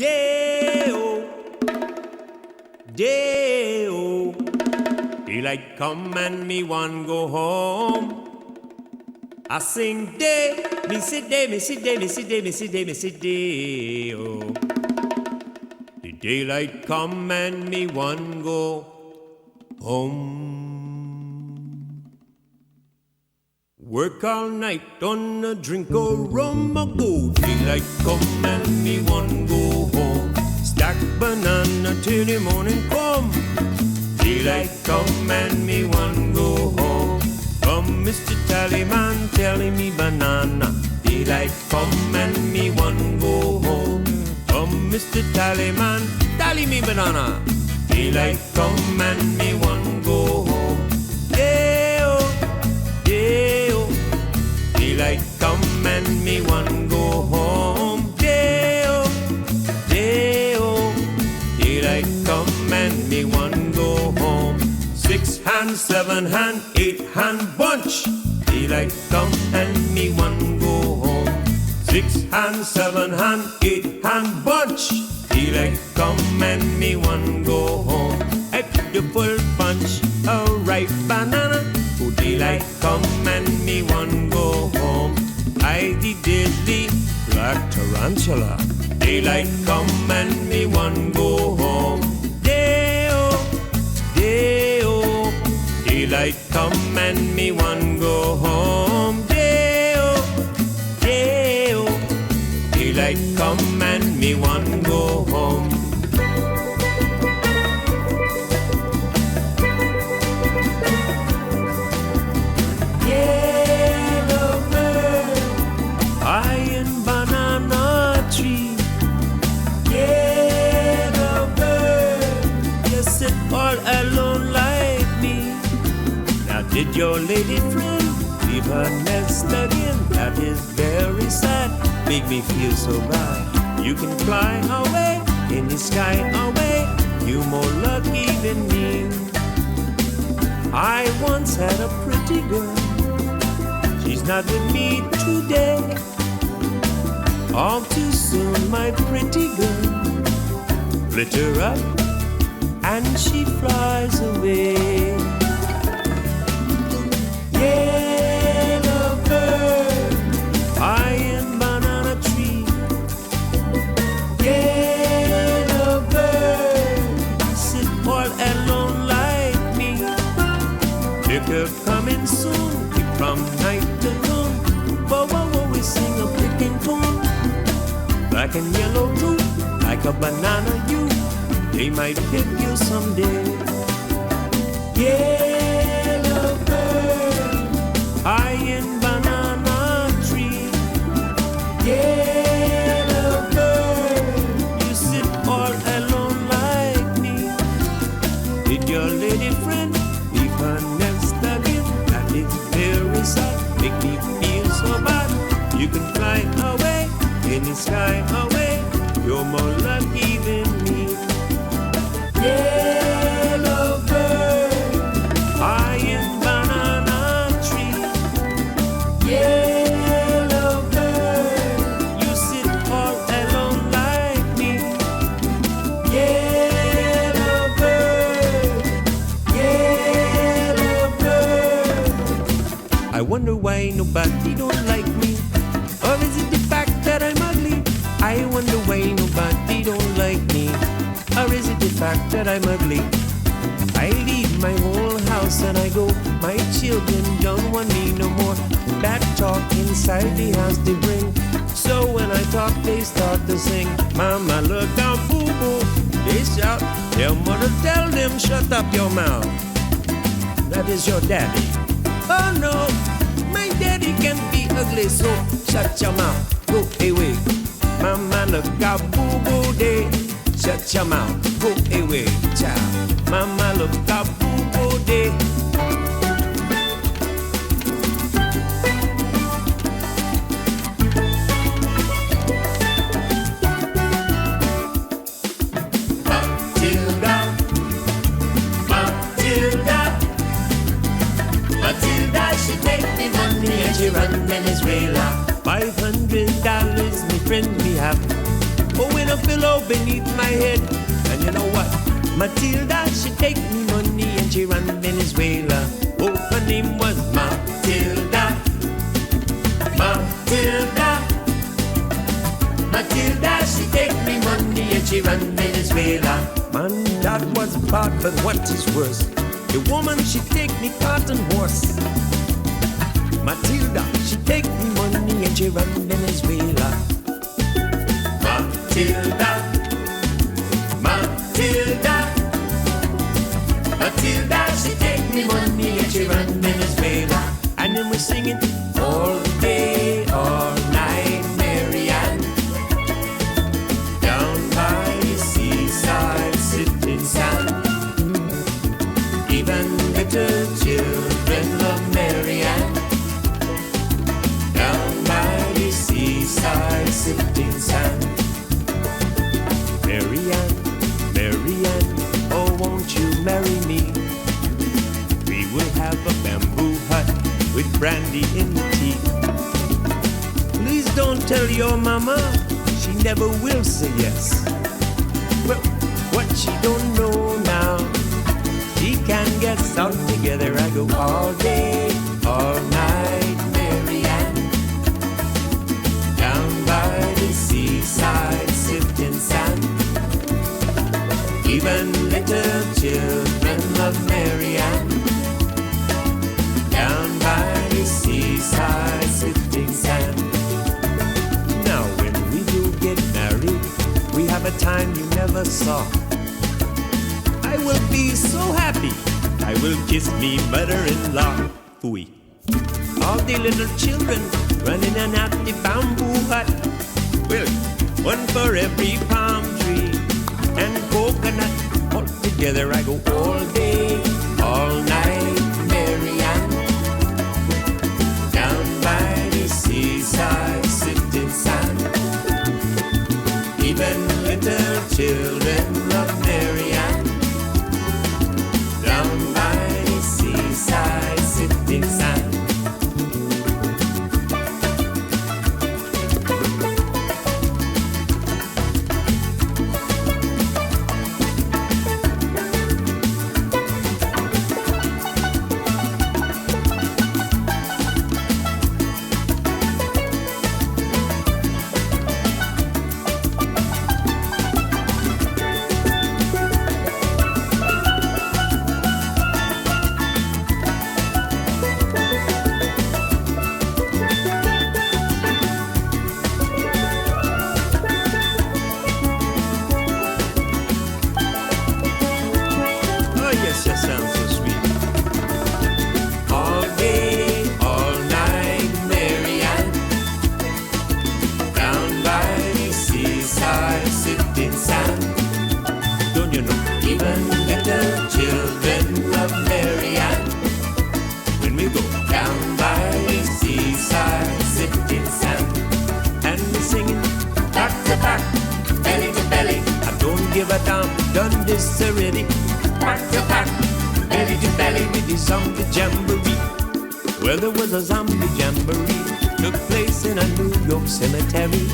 Day-o, day-o. Daylight come and me one go home. I sing day, me say day, me say day, me say day, me say day, me say day, oh. The daylight come and me one go home. Work all night on a drink of rum a go. Daylight come and me one go home. Stack banana till the morning come. Daylight come and me one go home. Come, Mr. Tallyman, telling me banana. Daylight come and me one go home. Come, Mr. Tallyman, tally me banana. Daylight come and me one go home. Day-o, day-o. Daylight come and me one go home. Day-o, day-o. Daylight come and me one go home. 6 hand, 7 hand, 8 hand bunch. Daylight come and me one go home. 6 hand, 7 hand, 8 hand bunch. Daylight come and me one go home. A beautiful bunch of ripe banana. Oh, daylight come and me one go home. I the deadly black tarantula. Daylight come and me one go home. Day-o, day-o. Daylight come and me one go home. Day-o, day-o. Daylight come and me one go home. Yellow bird, high in banana tree. Yellow bird, you sit all alone like me. Now did your lady friend leave her nest again? That is very sad, make me feel so bad. You can fly away in the sky away, you more lucky than me. I once had a pretty girl, she's not with me today. All too soon my pretty girl glitter up and she flies away. Yellow bird, high in banana tree. Yellow bird, sit all alone like me. Pick her coming soon, keep from night to noon. Whoa, whoa, whoa, we sing a picking tune. Black and yellow too, like a banana you. They might pick you someday. Yellow bird, high in banana tree. Yellow bird, you sit all alone like me. Did your lady friend leave her nest again? That is very sad, make me feel so bad. You can fly away in the sky away, you're more lucky than me. Yellow bird, high in banana tree. Yellow bird, you sit all alone like me. Yellow bird, yellow bird. I wonder why nobody don't like me. Or is it the fact that I'm ugly? I wonder why nobody don't like me. Or is it the fact that I'm ugly? I leave my whole house and I go. My children don't want me no more. That talk inside the house they bring. So when I talk they start to sing. Mama look down, boo boo. They shout. Their mother tell them shut up your mouth. That is your daddy. Oh no, my daddy can be ugly, so shut your mouth, go away. Mama look out, boo boo day. Shut your mouth, go away, child. Mama look out, boo boo day. Matilda, Matilda, Matilda, she take the money and she run Venezuela. $500, my friend, we have. Oh, with a pillow beneath my head. And you know what? Matilda, she take me money and she run Venezuela. Oh, her name was Matilda. Matilda. Matilda, she take me money and she run Venezuela. Man, that was bad, but what is worse? The woman, she take me cart and horse. Matilda, she take me money and she run Venezuela. Matilda, Matilda, Matilda, she take me money and she run Venezuela. And then we're singing all day, all night, Marianne. Down by the seaside, sitting sand. Even little children love Marianne. Down by the seaside, sitting sand. Marianne, Marianne, oh won't you marry me? We will have a bamboo hut with brandy in the tea. Please don't tell your mama, she never will say yes. Well, what she don't know now, she can get out together. I go all day, all night, Marianne. Down by the seaside, sifting sand. Even little children love Marianne. Down by the seaside, sifting sand. Now when we do get married, we have a time you never saw. I will be so happy, I will kiss me mother-in-law. Fooey. All the little children running and at the bamboo hut. Well, one for every palm tree and coconut. All together I go all day, all night, Marianne. Down by the seaside, sifting sand. Even little children love Marianne. Down by the seaside, sifting sand. Done this already. Back to back, belly to belly with the zombie jamboree. Well, there was a zombie jamboree, took place in a New York cemetery.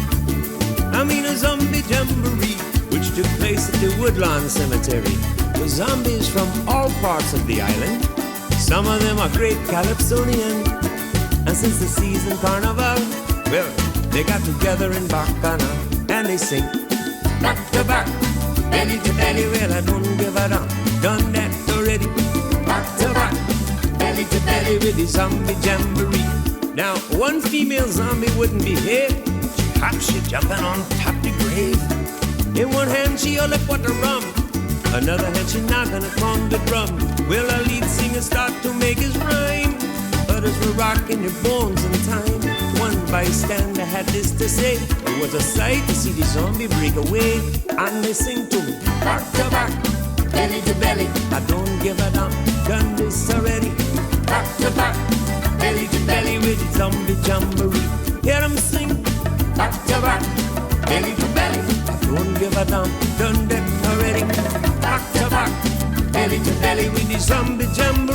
I mean a zombie jamboree, which took place at the Woodlawn Cemetery. With zombies from all parts of the island. Some of them are great Calypsonian. And since the season carnival, well, they got together in Bacana and they sing back to back, belly to belly. Well, I don't give a damn, done that already. Back to back, belly to belly with the zombie jamboree. Now, one female zombie wouldn't behave. She hops, she jumping on top the grave. In one hand she hold a pot of rum, another hand she knocking upon the drum. Well, our lead singer start to make his rhyme. Others were rocking their bones in time. One bystander had this to say: it was a sight to see the zombie break away. And they sing to back to back, belly to belly. I don't give a damn, done this already. Back to back, belly to belly with the zombie jamboree. Hear them sing back to back, belly to belly. I don't give a damn, done that already. Back to back, belly to belly with the zombie jamboree.